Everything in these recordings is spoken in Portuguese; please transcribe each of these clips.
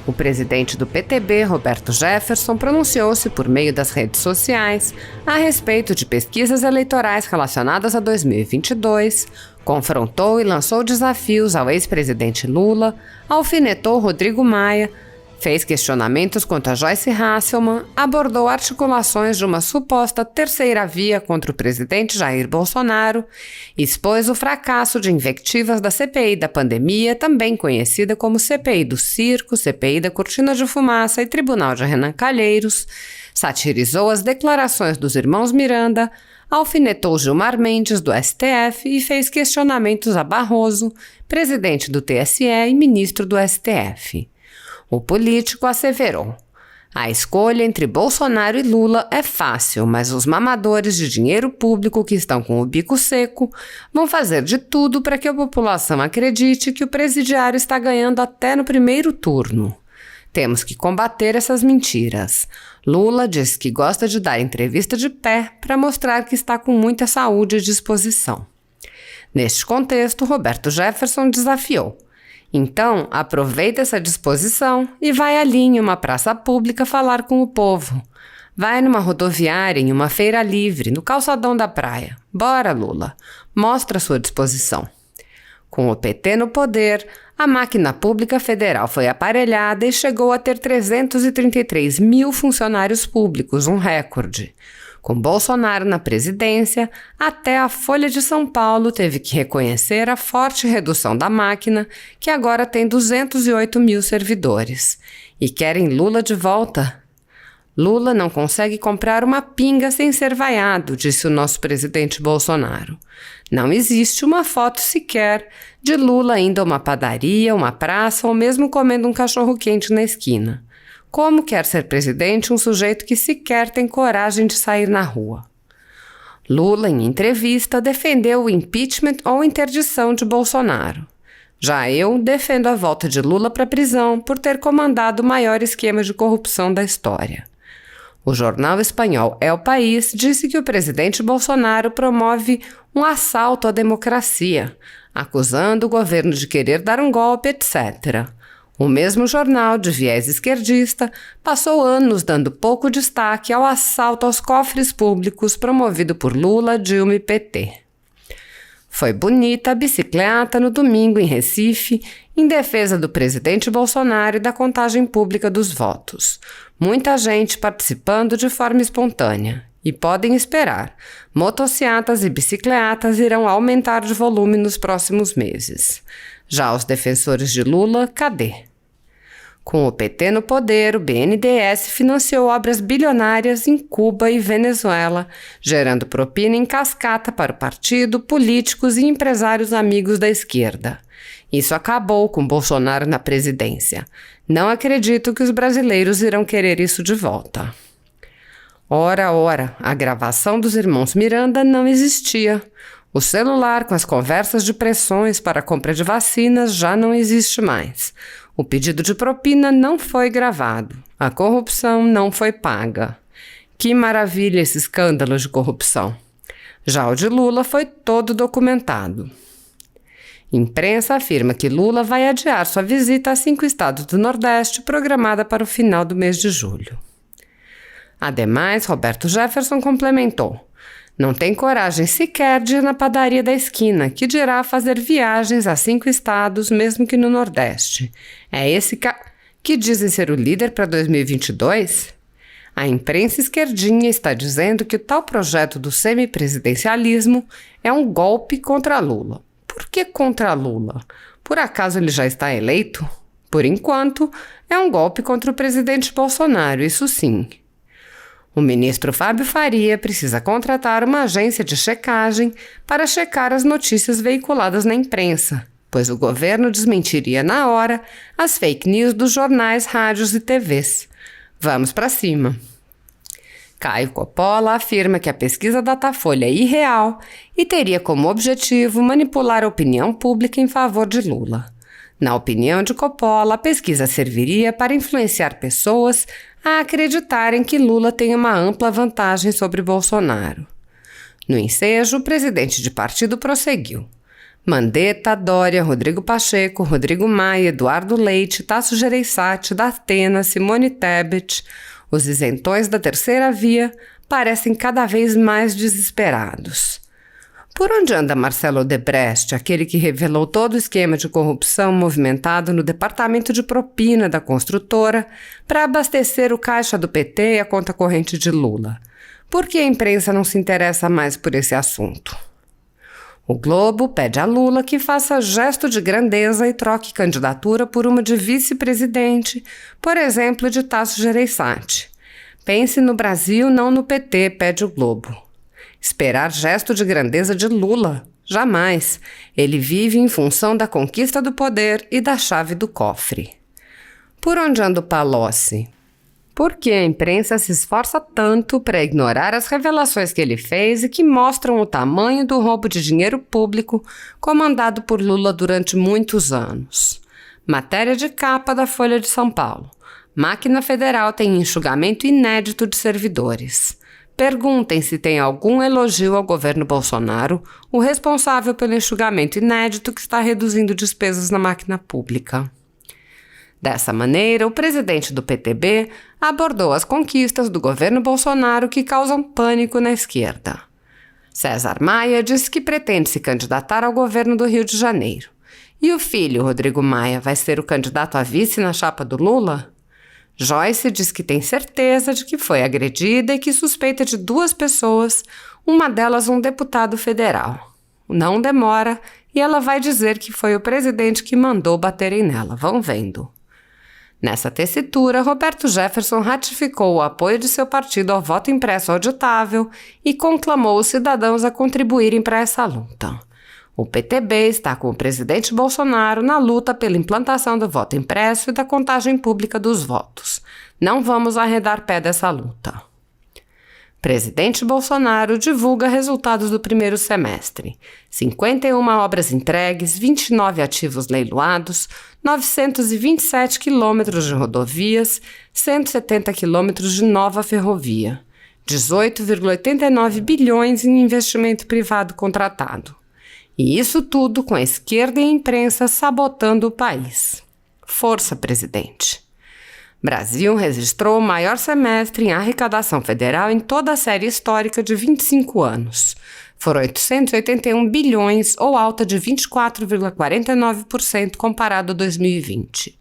O presidente do PTB, Roberto Jefferson, pronunciou-se por meio das redes sociais a respeito de pesquisas eleitorais relacionadas a 2022, confrontou e lançou desafios ao ex-presidente Lula, alfinetou Rodrigo Maia, fez questionamentos quanto a Joyce Hasselmann, abordou articulações de uma suposta terceira via contra o presidente Jair Bolsonaro, expôs o fracasso de invectivas da CPI da pandemia, também conhecida como CPI do Circo, CPI da Cortina de Fumaça e Tribunal de Renan Calheiros, satirizou as declarações dos irmãos Miranda, alfinetou Gilmar Mendes do STF e fez questionamentos a Barroso, presidente do TSE e ministro do STF. O político asseverou: a escolha entre Bolsonaro e Lula é fácil, mas os mamadores de dinheiro público que estão com o bico seco vão fazer de tudo para que a população acredite que o presidiário está ganhando até no primeiro turno. Temos que combater essas mentiras. Lula disse que gosta de dar entrevista de pé para mostrar que está com muita saúde e disposição. Neste contexto, Roberto Jefferson desafiou: então, aproveita essa disposição e vai ali em uma praça pública falar com o povo. Vai numa rodoviária, em uma feira livre, no calçadão da praia. Bora, Lula. Mostra sua disposição. Com o PT no poder, a máquina pública federal foi aparelhada e chegou a ter 333 mil funcionários públicos, um recorde. Com Bolsonaro na presidência, até a Folha de São Paulo teve que reconhecer a forte redução da máquina, que agora tem 208 mil servidores. E querem Lula de volta? Lula não consegue comprar uma pinga sem ser vaiado, disse o nosso presidente Bolsonaro. Não existe uma foto sequer de Lula indo a uma padaria, uma praça ou mesmo comendo um cachorro-quente na esquina. Como quer ser presidente um sujeito que sequer tem coragem de sair na rua? Lula, em entrevista, defendeu o impeachment ou interdição de Bolsonaro. Já eu defendo a volta de Lula para a prisão por ter comandado o maior esquema de corrupção da história. O jornal espanhol El País disse que o presidente Bolsonaro promove um assalto à democracia, acusando o governo de querer dar um golpe, etc. O mesmo jornal, de viés esquerdista, passou anos dando pouco destaque ao assalto aos cofres públicos promovido por Lula, Dilma e PT. Foi bonita a bicicleta no domingo em Recife, em defesa do presidente Bolsonaro e da contagem pública dos votos. Muita gente participando de forma espontânea. E podem esperar, motocicletas e bicicletas irão aumentar de volume nos próximos meses. Já os defensores de Lula, cadê? Com o PT no poder, o BNDES financiou obras bilionárias em Cuba e Venezuela, gerando propina em cascata para o partido, políticos e empresários amigos da esquerda. Isso acabou com Bolsonaro na presidência. Não acredito que os brasileiros irão querer isso de volta. Ora, a gravação dos irmãos Miranda não existia. O celular com as conversas de pressões para a compra de vacinas já não existe mais. O pedido de propina não foi gravado. A corrupção não foi paga. Que maravilha esse escândalo de corrupção. Já o de Lula foi todo documentado. Imprensa afirma que Lula vai adiar sua visita a 5 estados do Nordeste, programada para o final do mês de julho. Ademais, Roberto Jefferson complementou: não tem coragem sequer de ir na padaria da esquina, que dirá fazer viagens a 5 estados, mesmo que no Nordeste. É esse que dizem ser o líder para 2022? A imprensa esquerdinha está dizendo que o tal projeto do semipresidencialismo é um golpe contra Lula. Por que contra Lula? Por acaso ele já está eleito? Por enquanto, é um golpe contra o presidente Bolsonaro, isso sim. O ministro Fábio Faria precisa contratar uma agência de checagem para checar as notícias veiculadas na imprensa, pois o governo desmentiria na hora as fake news dos jornais, rádios e TVs. Vamos para cima. Caio Coppola afirma que a pesquisa Datafolha é irreal e teria como objetivo manipular a opinião pública em favor de Lula. Na opinião de Coppola, a pesquisa serviria para influenciar pessoas a acreditarem que Lula tem uma ampla vantagem sobre Bolsonaro. No ensejo, o presidente de partido prosseguiu: Mandetta, Dória, Rodrigo Pacheco, Rodrigo Maia, Eduardo Leite, Tasso Gereissati, Datena, Simone Tebet, os isentões da terceira via parecem cada vez mais desesperados. Por onde anda Marcelo Odebrecht, aquele que revelou todo o esquema de corrupção movimentado no departamento de propina da construtora para abastecer o caixa do PT e a conta corrente de Lula? Por que a imprensa não se interessa mais por esse assunto? O Globo pede a Lula que faça gesto de grandeza e troque candidatura por uma de vice-presidente, por exemplo, de Tasso Gereissati. Pense no Brasil, não no PT, pede o Globo. Esperar gesto de grandeza de Lula? Jamais. Ele vive em função da conquista do poder e da chave do cofre. Por onde anda o Palocci? Por que a imprensa se esforça tanto para ignorar as revelações que ele fez e que mostram o tamanho do roubo de dinheiro público comandado por Lula durante muitos anos? Matéria de capa da Folha de São Paulo. Máquina Federal tem enxugamento inédito de servidores. Perguntem se tem algum elogio ao governo Bolsonaro, o responsável pelo enxugamento inédito que está reduzindo despesas na máquina pública. Dessa maneira, o presidente do PTB abordou as conquistas do governo Bolsonaro que causam pânico na esquerda. César Maia disse que pretende se candidatar ao governo do Rio de Janeiro. E o filho, Rodrigo Maia, vai ser o candidato a vice na chapa do Lula? Joyce diz que tem certeza de que foi agredida e que suspeita de 2 pessoas, uma delas um deputado federal. Não demora e ela vai dizer que foi o presidente que mandou baterem nela. Vão vendo. Nessa tessitura, Roberto Jefferson ratificou o apoio de seu partido ao voto impresso auditável e conclamou os cidadãos a contribuírem para essa luta. O PTB está com o presidente Bolsonaro na luta pela implantação do voto impresso e da contagem pública dos votos. Não vamos arredar pé dessa luta. Presidente Bolsonaro divulga resultados do primeiro semestre. 51 obras entregues, 29 ativos leiloados, 927 quilômetros de rodovias, 170 quilômetros de nova ferrovia, 18,89 bilhões em investimento privado contratado. E isso tudo com a esquerda e a imprensa sabotando o país. Força, presidente! Brasil registrou o maior semestre em arrecadação federal em toda a série histórica de 25 anos. Foram 881 bilhões, ou alta de 24,49% comparado a 2020.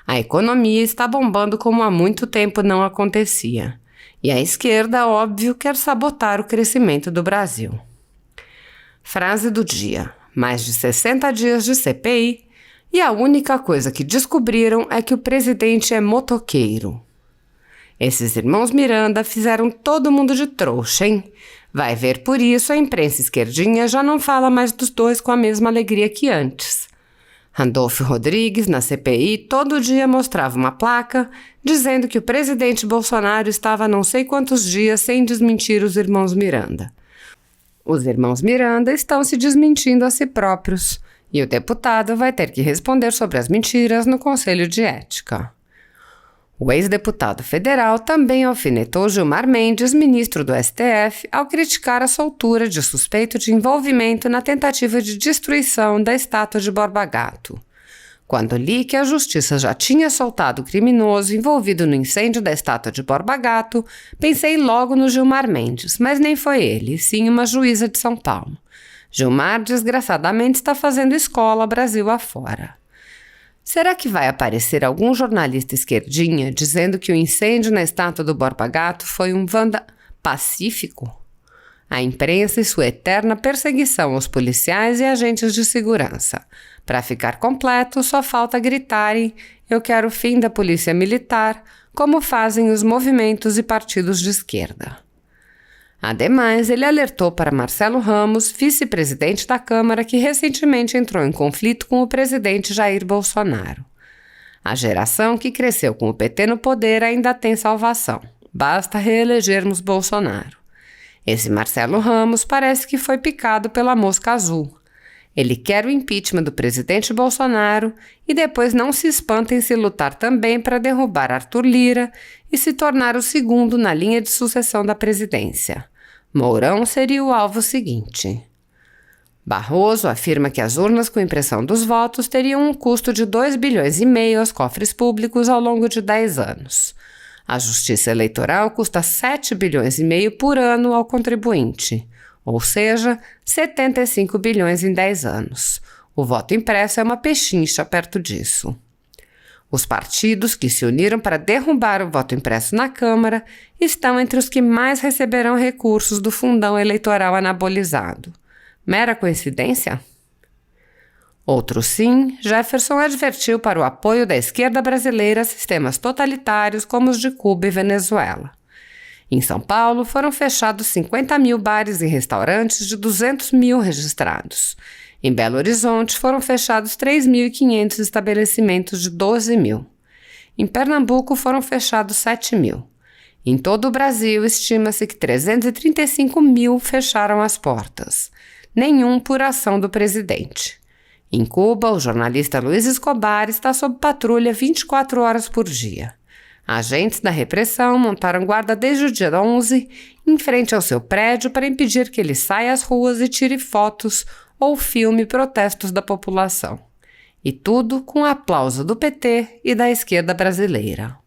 A economia está bombando como há muito tempo não acontecia. E a esquerda, óbvio, quer sabotar o crescimento do Brasil. Frase do dia. Mais de 60 dias de CPI. E a única coisa que descobriram é que o presidente é motoqueiro. Esses irmãos Miranda fizeram todo mundo de trouxa, hein? Vai ver por isso a imprensa esquerdinha já não fala mais dos dois com a mesma alegria que antes. Randolfo Rodrigues, na CPI, todo dia mostrava uma placa dizendo que o presidente Bolsonaro estava há não sei quantos dias sem desmentir os irmãos Miranda. Os irmãos Miranda estão se desmentindo a si próprios. E o deputado vai ter que responder sobre as mentiras no Conselho de Ética. O ex-deputado federal também alfinetou Gilmar Mendes, ministro do STF, ao criticar a soltura de suspeito de envolvimento na tentativa de destruição da estátua de Borba Gato. Quando li que a justiça já tinha soltado o criminoso envolvido no incêndio da estátua de Borba Gato, pensei logo no Gilmar Mendes, mas nem foi ele, sim uma juíza de São Paulo. Gilmar, desgraçadamente, está fazendo escola Brasil afora. Será que vai aparecer algum jornalista esquerdinha dizendo que o incêndio na estátua do Borba Gato foi um pacífico? A imprensa e sua eterna perseguição aos policiais e agentes de segurança. Para ficar completo, só falta gritarem "Eu quero o fim da polícia militar", como fazem os movimentos e partidos de esquerda. Ademais, ele alertou para Marcelo Ramos, vice-presidente da Câmara, que recentemente entrou em conflito com o presidente Jair Bolsonaro. A geração que cresceu com o PT no poder ainda tem salvação. Basta reelegermos Bolsonaro. Esse Marcelo Ramos parece que foi picado pela mosca azul. Ele quer o impeachment do presidente Bolsonaro e depois não se espantem se lutar também para derrubar Arthur Lira e se tornar o segundo na linha de sucessão da presidência. Mourão seria o alvo seguinte. Barroso afirma que as urnas com impressão dos votos teriam um custo de 2,5 bilhões aos cofres públicos ao longo de 10 anos. A Justiça Eleitoral custa 7,5 bilhões por ano ao contribuinte, ou seja, 75 bilhões em 10 anos. O voto impresso é uma pechincha perto disso. Os partidos que se uniram para derrubar o voto impresso na Câmara estão entre os que mais receberão recursos do fundão eleitoral anabolizado. Mera coincidência? Outro sim, Jefferson advertiu para o apoio da esquerda brasileira a sistemas totalitários como os de Cuba e Venezuela. Em São Paulo, foram fechados 50 mil bares e restaurantes de 200 mil registrados. Em Belo Horizonte, foram fechados 3.500 estabelecimentos de 12 mil. Em Pernambuco, foram fechados 7 mil. Em todo o Brasil, estima-se que 335 mil fecharam as portas. Nenhum por ação do presidente. Em Cuba, o jornalista Luiz Escobar está sob patrulha 24 horas por dia. Agentes da repressão montaram guarda desde o dia 11 em frente ao seu prédio para impedir que ele saia às ruas e tire fotos ou filme protestos da população. E tudo com o aplauso do PT e da esquerda brasileira.